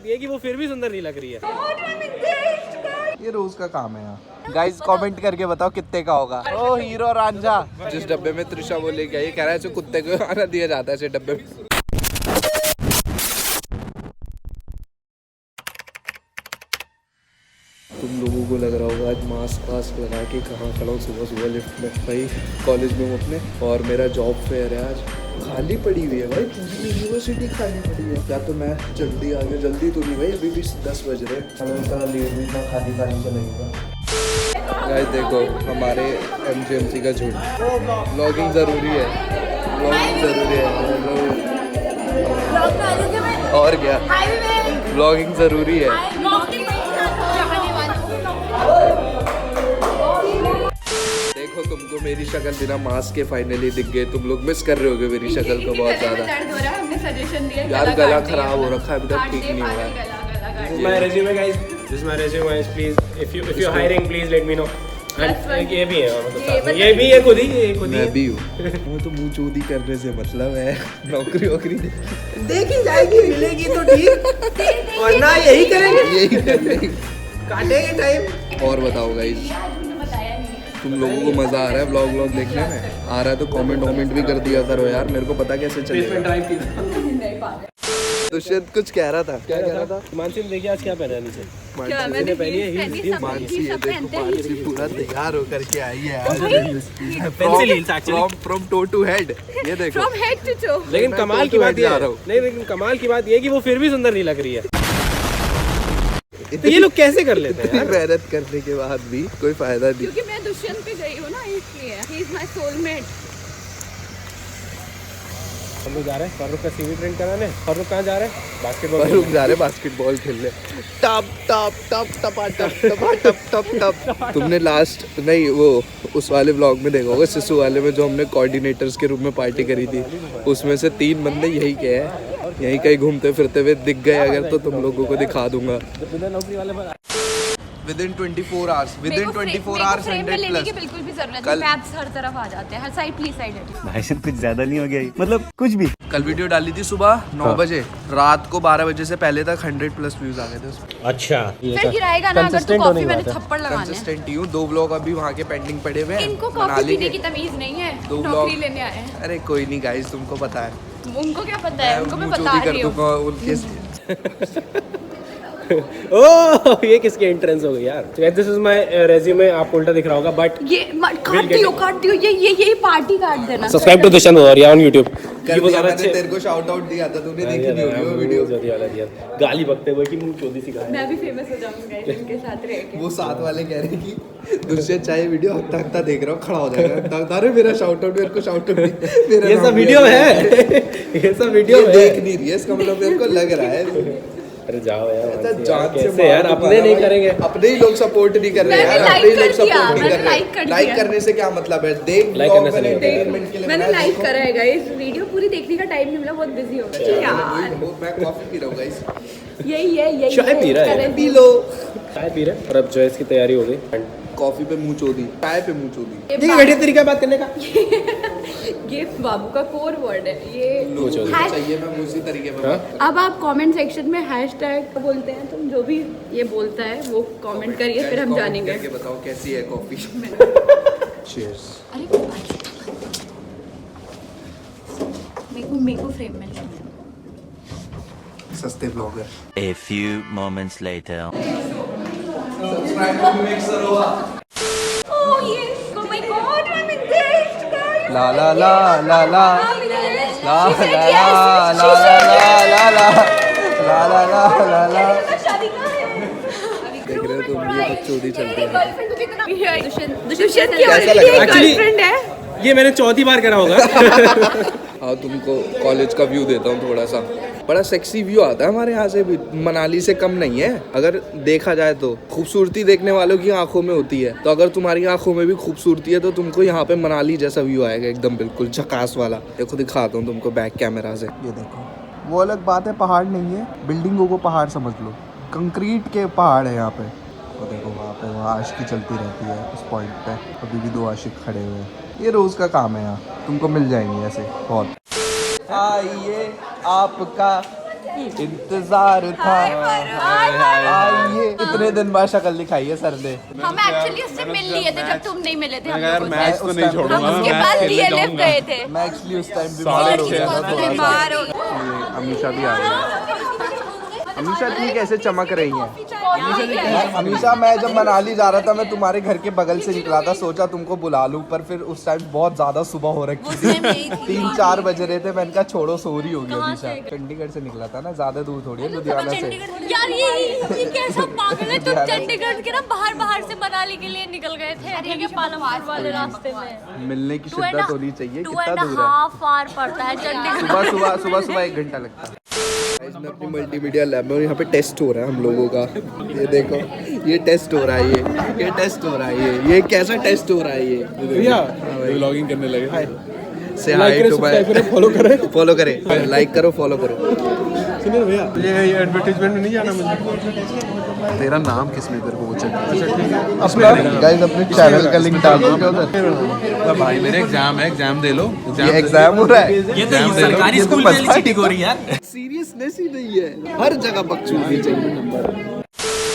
ये कि वो फिर भी सुंदर नहीं लग रही है। ये रोज का काम है यहाँ। गाइस कमेंट करके बताओ कितने का होगा। ओ हीरो रांझा। जिस डब्बे में त्रिशा वो लेके आई, कह रहा है कुत्ते को खाना दिया जाता है इस डब्बे में। तुम लोगों को लग रहा होगा आज मास्क वास्क लगा के कहाँ खड़ा हूँ सुबह सुबह लिफ्ट में। भाई कॉलेज में हूँ अपने और मेरा जॉब फेयर है आज। खाली पड़ी हुई है भाई, पूरी यूनिवर्सिटी खाली पड़ी है। क्या तो मैं जल्दी आ गया, जल्दी तो नहीं भाई, अभी भी 10 बज रहे हैं। खाली खाली चलेगा। गाइस देखो हमारे एमजीएमसी का झूठ। व्लॉगिंग ज़रूरी है, व्लॉगिंग ज़रूरी है। और क्या, व्लॉगिंग ज़रूरी है। देखो तुमको मेरी शक्ल बिना मास्क के फाइनली दिख गए। तुम लोग मिस कर रहे होगे मेरी शक्ल को बहुत ज़्यादा। यार गला खराब हो रखा है, अभी तक ठीक नहीं हुआ है। My resume guys, this is my resume guys. Please, if you're hiring, please let me know. ये भी है, मतलब ये भी है, खुद ही मैं भी हूँ। मैं तो मुँह चोदी करने से मतलब है, नौकरी वोकरी देखी जाएगी, मिलेगी तो ठीक, वरना यही करेंगे, काटेंगे टाइम। और बताओ गाइस, तुम लोगों को मजा आ रहा है व्लॉग देखने में? आ रहा है तो कमेंट भी कर दिया करो यार, मेरे को पता कैसे चलेगा। दुष्यंत कुछ कह रहा था, क्या कह रहा था? मानसी ने देखिए आज क्या पहना है नीचे। मैंने पहनी है मानसी, ये देखो मानसी पूरा तैयार होकर के आई है फ्रॉम टो टू हेड। ये देखो फ्रॉम हेड टू टो। लेकिन कमाल की बात ये नहीं, लेकिन कमाल की बात ये कि वो फिर भी सुंदर नहीं लग रही है। तो ये लोग कैसे कर लेते हैं? मेहनत करने के बाद भी कोई फायदा नहीं। क्योंकि मैं दुष्यंत पे गई हूँ ना, इसलिए ही इज माय सोलमेट। हम लोग जा रहे हैं फारूक का सीवी प्रिंट कराने। फारूक कहाँ जा रहे हैं? बास्केटबॉल। फारूक जा रहे हैं बास्केटबॉल खेलने। टप टप टप टपा टप टपा टप टप टप। तुमने लास्ट नहीं वो उस वाले व्लॉग में देखा होगा, सिसु वाले में, जो हमने कोऑर्डिनेटर्स के रूप में पार्टी करी थी, उसमें से 3 बंदे यही के हैं। यहीं कहीं घूमते फिरते हुए दिख गए अगर, तो तुम लोगों को दिखा दूंगा। Within 24 hours, within 24 hours 100 plus। बिल्कुल भी जरूरत नहीं, पैप्स हर तरफ आ जाते हैं, हर साइड प्लीज साइड है। भाई साहब कुछ ज्यादा नहीं हो गया, मतलब कुछ भी। कल वीडियो डाली थी सुबह 9 बजे, रात को 12 बजे से पहले तक 100 प्लस व्यूज आ गए थे उसमें। अच्छा, फिर गिराएगा ना अगर तू कॉफी मैंने थप्पड़ लगाने। कंसिस्टेंट ही हूँ। 2 व्लॉग अभी वहाँ के पेंडिंग पड़े हुए हैं। इनको कॉफी पीने की तमीज नहीं है, नौकरी लेने आए हैं। अरे कोई नहीं गाइस, तुमको पता है। उनको क्या पता है, उनको मैं बता रही हूँ। ओह ये किसकी एंट्रेंस हो गई यार? This is my resume. आपको उल्टा दिख रहा होगा बट ये काट दियो ये पार्टी काट देना। Subscribe to Dushyant Auriya on YouTube। ये वो ज़्यादा अच्छे, तेरे को शाउट आउट दिया था, तूने देखी नहीं होगी वो वीडियो। गाली बकते हुए कि मुंह चोदी सिखा। मैं भी फेमस हो जाऊंगा इनके साथ रह के। वो साथ वाले कह रहे कि दुष्यंत चाहे वीडियो हकता देख रहा हूँ खड़ा हो जाएगा। अरे मेरा शाउट आउट, मेरे को शाउट आउट। ये सब वीडियो है, ये सब वीडियो देख नहीं रही है इसका मतलब, मेरे को लग रहा है। अरे जाओ यार, कैसे यार, अपने नहीं करेंगे, अपने ही लोग सपोर्ट नहीं कर रहे यार, अपने ही लोग सपोर्ट नहीं कर रहे। लाइक करने से क्या मतलब है? देख लाइक करने से एंटरटेनमेंट के लिए मैंने लाइक करा है गाइस, वीडियो पूरी देखने का टाइम नहीं मिला, बहुत बिजी हो गया यार। मैं कॉफी पी रहा हूँ गाइस। यही चाय पी रहा है, पी लो। चाय पी रहे हैं और अब जॉयस की तैयारी हो गई। कॉफी पे मुंह चोदी, चाय पे मुंह चोदी। ये घटिया तरीका बात करने का। ये बाबू का कोर वर्ड है ये। चाहिए मैं उसी तरीके पे बात अब आप कमेंट सेक्शन में हैशटैग बोलते हैं, तुम जो भी ये बोलता है वो कमेंट करिए, फिर हम जानेंगे। करके बताओ कैसी है कॉफी। चीयर्स। अरे मेरे को फ्रेम में ले। सस्ते blogger. A few moments later. Subscribe to मेक सरोवा। Oh yes, oh my God, I'm engaged, guys. ला ला ला ला ला ला She ला said yes. ला ला ला ला ला ला ला ला। शादी कहाँ है? देख रहे हो तुम, ये तो चोरी चलती है। गर्लफ्रेंड को कितना दुष्यंत की कैसा ऑलरेडी लग एक रहा है? गर्लफ्रेंड है। ये मैंने चौथी बार करा होगा। हाँ तुमको कॉलेज का व्यू देता हूँ थोड़ा सा। बड़ा सेक्सी व्यू आता है हमारे यहाँ से भी, मनाली से कम नहीं है अगर देखा जाए तो। खूबसूरती देखने वालों की आंखों में होती है, तो अगर तुम्हारी आंखों में भी खूबसूरती है तो तुमको यहाँ पे मनाली जैसा व्यू आएगा, एकदम बिल्कुल झकास वाला। देखो दिखाता हूँ तुमको बैक कैमरा से। ये देखो, वो अलग बात है, पहाड़ नहीं है, बिल्डिंगों को पहाड़ समझ लो, कंक्रीट के पहाड़ है यहाँ पे। तो देखो वहाँ पे वहाँ आशिकी चलती रहती है उस पॉइंट पे, अभी भी 2 आशिक खड़े हुए हैं। ये रोज का काम है यहाँ, तुमको मिल जाएंगे ऐसे बहुत। आइए आपका इंतजार था आइए, इतने दिन बाद शक्ल दिखाई है सर ने। हम एक्चुअली उससे मिल लिए थे जब तुम नहीं मिले थे। यार मैच तो नहीं छोड़ूंगा हम उसके पास डीएलएफ गए थे। मैं एक्चुअली उस टाइम बीमार हो गया था थोड़ा सा। अमीशा भी आ गई। अमीशा ठीक कैसे चमक रही है। अमीशा मैं जब मनाली जा रहा था मैं तुम्हारे घर के बगल से निकला था, सोचा तुमको बुला लूं, पर फिर उस टाइम बहुत ज्यादा सुबह हो रखी थी, 3-4 बज रहे थे। मैंने कहा छोड़ो सो रही होगी अमीशा। चंडीगढ़ से निकला था ना, ज्यादा दूर थोड़ी है लुधियाना से। यार ये कैसा पागल है, तुम चंडीगढ़ के ना बाहर से मनाली के लिए निकल गए थे पालमपुर वाले रास्ते में। मिलने की शिद्दत होनी चाहिए। कितना दूर है? 2.5 आवर पड़ता है चंडीगढ़। सुबह 1 घंटा लगता है। मैं अपनी मल्टीमीडिया लैब में, और यहाँ पे टेस्ट हो रहा है हम लोगों का। ये देखो, ये टेस्ट हो रहा है, ये टेस्ट हो रहा है, ये कैसा टेस्ट हो रहा है ये भैया व्लॉगिंग करने लगे। से हाय टू माय, फॉलो करें, लाइक करो, फॉलो करो। सुनिए भैया ये एडवर्टाइजमेंट में नहीं जाना मुझे। तेरा नाम किसने तेरे को वो चेक अपना गाइस अपने चैनल का लिंक डाल दो उधर। भाई मेरे एग्जाम है, एग्जाम दे लो। ये एग्जाम हो रहा है। ये तो सरकारी स्कूल वाली चीटिंग हो रही है यार। सीरियसनेस ही नहीं है, हर जगह बकचोदी चाहिए नंबर।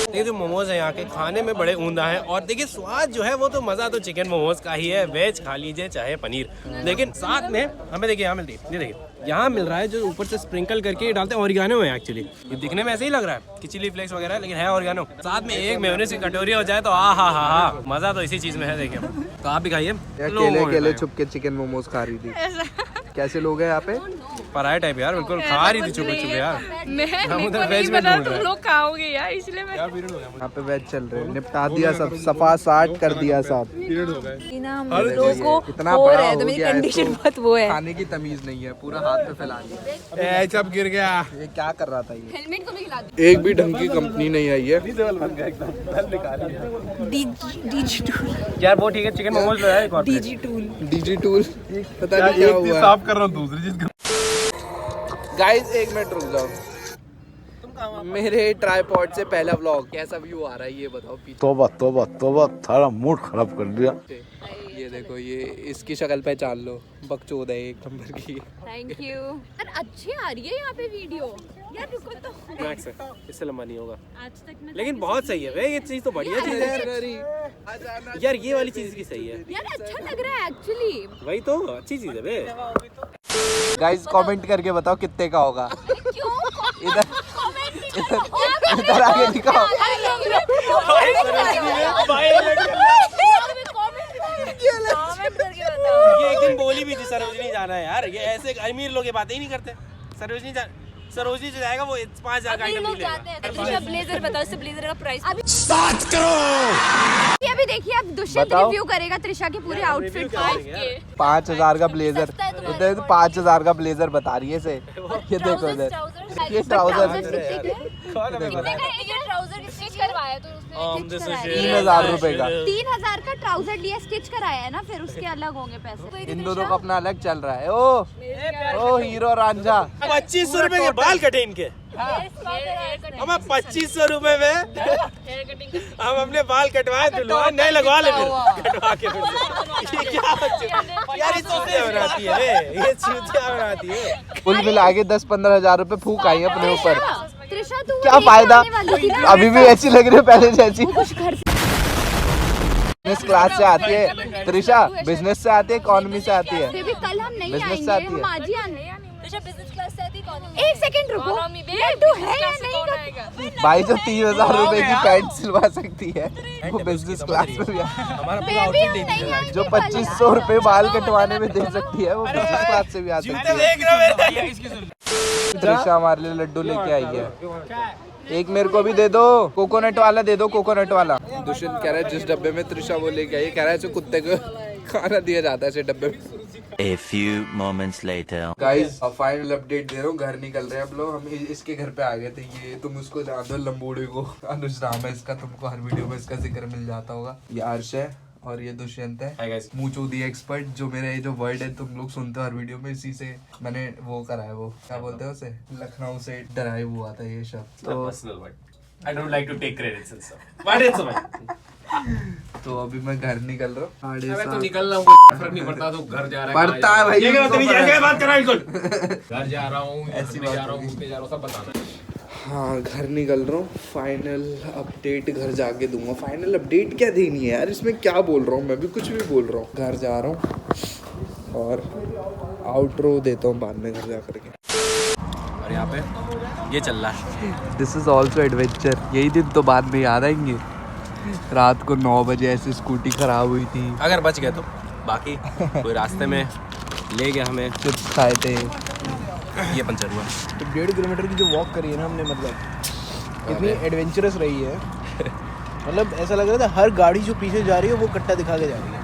देखिए जो मोमोज है यहाँ के खाने में बड़े उमदा है, और देखिए स्वाद जो है वो तो मज़ा तो चिकन मोमोज का ही है, वेज खा लीजिए चाहे पनीर, लेकिन साथ में हमें देखिए यहाँ मिलती है, ये देखिए यहाँ मिल रहा है जो ऊपर से स्प्रिंकल करके ये डालते हैं, ऑरिगानो है एक्चुअली। ये दिखने में ऐसे ही लग रहा है कि चिली फ्लेक्स वगैरह है, लेकिन है ऑरिगानो। साथ में एक मेयोनीज की कटोरी हो जाए तो हा मज़ा तो इसी चीज़ में है। देखिए तो आप भी खाइए। अकेले छुप के चिकन मोमोज खा रही थी। कैसे लोग हैं यहाँ पे? पराया टाइप यार, बिल्कुल खा रही थी छुपे छुपे यार। मैं उधर वेज में ढूंढ तुम रहे हैं। लोग खाओगे यार, इसलिए मैं यहाँ पे वेज चल रहे हैं। निपटा दिया सब, सफा साट कर दिया सब। इतना बड़ा हो गया है कंडीशन बहुत वो है। खाने की तमीज नहीं है, पूरा हाथ पे फैला लिया। सब गिर गया। ये क्या कर रहा था ये? हेलमेट को भी खिला दो। एक भी ढंग की कंपनी नहीं आई है। यार वो ठीक है, चिकन मोमोज है एक और डीजी टूल पता नहीं क्या हुआ है। साफ कर रहा हूँ दूसरी चीज। गाइस 1 मिनट रुक जाओ। मेरे ट्राइपॉड से पहला व्लॉग, कैसा व्यू आ रहा है ये बताओ पीछे। तोबा तोबा तोबा, थारा मूड खराब कर दिया। ये देखो, ये इसकी शक्ल पहचान लो, बकचोद है 1 नंबर की। Thank you. यार अच्छी आ रही है यहाँ पे वीडियो। यार रुको तो। मैक्स है, इससे लंबा नहीं होगा, आज तक मैं लेकिन बहुत सही है भाई, ये चीज़ तो बढ़िया चीज़ है यार, ये वाली चीज़ की सही है यार अच्छा लग रहा है एक्चुअली। वही तो अच्छी चीज़ है बे। गाइस कमेंट करके बताओ कितने का होगा। इधर इधर आगे दिखाओ। ये एक दिन बोली भी थी सरोजनी जाना है यार, ये ऐसे अमीर लोग ये बातें ही नहीं करते। सरोजनी जो जाएगा वो 5,000 का आइटम त्रिशा ब्लेजर बताओ, इस ब्लेजर का प्राइस अभी देखिए अब दुष्यंत बताओ। रिव्यू करेगा त्रिशा के पूरे आउटफिट का। 5,000 का ब्लेजर, इधर 5,000 का ब्लेजर बता रही है इसे। ये देखो इधर, ये ट्राउजर ये ट्राउजर स्टिच करवाया तो उसने 3,000 रुपए का। 3,000 का ट्राउजर लिया, स्टिच कराया है ना, फिर उसके अलग होंगे पैसे। इन दोनों का अपना अलग चल रहा है। ओ हीरो रांझा। 2500 रुपए के बाल कटे इनके। हम 2500 रुपए में हम अपने बाल कटवाए, दुल्हा नहीं लगवा ले फिर कटवा के फिर से। ये क्या बच्चे यार, ये चूतिया बनाती है रे, ये चूतिया बनाती है। कुल मिला के 10-15 हजार रुपए फूक आई अपने ऊपर। त्रिशा तू क्या फायदा, अभी भी ऐसी लग रही है पहले जैसी। बिजनेस क्लास से आती है त्रिशा, बिजनेस से आती है, इकोनॉमी से आती है। फिर भी कल हम नहीं बिजनेस से आएंगे, आती है। हम आज ही आने। त्रिशा बिजनेस क्लास से आती है, इकोनॉमी। एक सेकंड रुको, लड्डू है या नहीं? भाई जो 3,000 रुपए की पैंट सिलवा सकती है वो बिजनेस क्लास में भी हमारा मैं भी हम नहीं आएंगे जो कल। 2500 रुपए बाल कटवाने में दे सकती है वो बिजनेस क्लास से भी आ सकती है। देख रहे हो त्रिशा हमारे लिए लड्डू लेके आई है। एक मेरे को भी दे दो, कोकोनट वाला दे दो, कोकोनट वाला। दुष्यंत कह रहा है जिस डब्बे में त्रिशा वो लेके आई, कह रहा है जो कुत्ते को खाना दिया जाता है इस डब्बे में। A few moments later. Guys final update दे रहा हूँ, घर निकल रहे हैं अब लोग। हम इसके घर पे आ गए थे। ये तुम उसको जानते हो, लंबूड़े को, अनुज नाम है इसका, तुमको हर वीडियो में इसका जिक्र मिल जाता होगा। ये अर्श है और ये दुष्यंत है, मुंह चूदी एक्सपर्ट, जो मेरा ये जो वर्ड है तुम लोग सुनते हो हर वीडियो में, इसी से मैंने वो करा है, वो क्या बोलते हैं उसे, लखनऊ से डराइव हुआ था ये शब्द। तो I don't like to take credits and stuff, but it's fine. तो अभी मैं घर निकल रहा हूँ। अबे तो निकलना फर्क नहीं पड़ता, तो घर जा रहा है। पड़ता है भाई। ये क्या उनको तेरी पता है। ऐसे बात कर रहा है बिल्कुल। घर जा रहा हूँ, ऐसे जा रहा हूँ, घूमने जा रहा हूँ, सब बताना है। हाँ घर निकल रहा हूँ। फाइनल अपडेट घर जाके दूंगा। फाइनल अपडेट क्या देनी है यार, इसमें क्या बोल रहा हूँ मैं भी, कुछ भी बोल रहा हूँ। घर जा रहा हूँ और आउटरो देता हूँ बाद में घर जा करके। और यहाँ पे ये चल रहा है। This is also adventure. यही दिन तो बाद में याद आएंगे। रात को 9 बजे ऐसी स्कूटी खराब हुई थी। अगर बच गए तो, बाकी कोई रास्ते में ले गया हमें, चिप्स खाए थे। ये पंचर हुआ। तो 1.5 किलोमीटर की जो वॉक करी है ना हमने, मतलब इतनी एडवेंचरस रही है। मतलब ऐसा लग रहा था हर गाड़ी जो पीछे जा रही है वो कट्टा दिखा के जा रही है।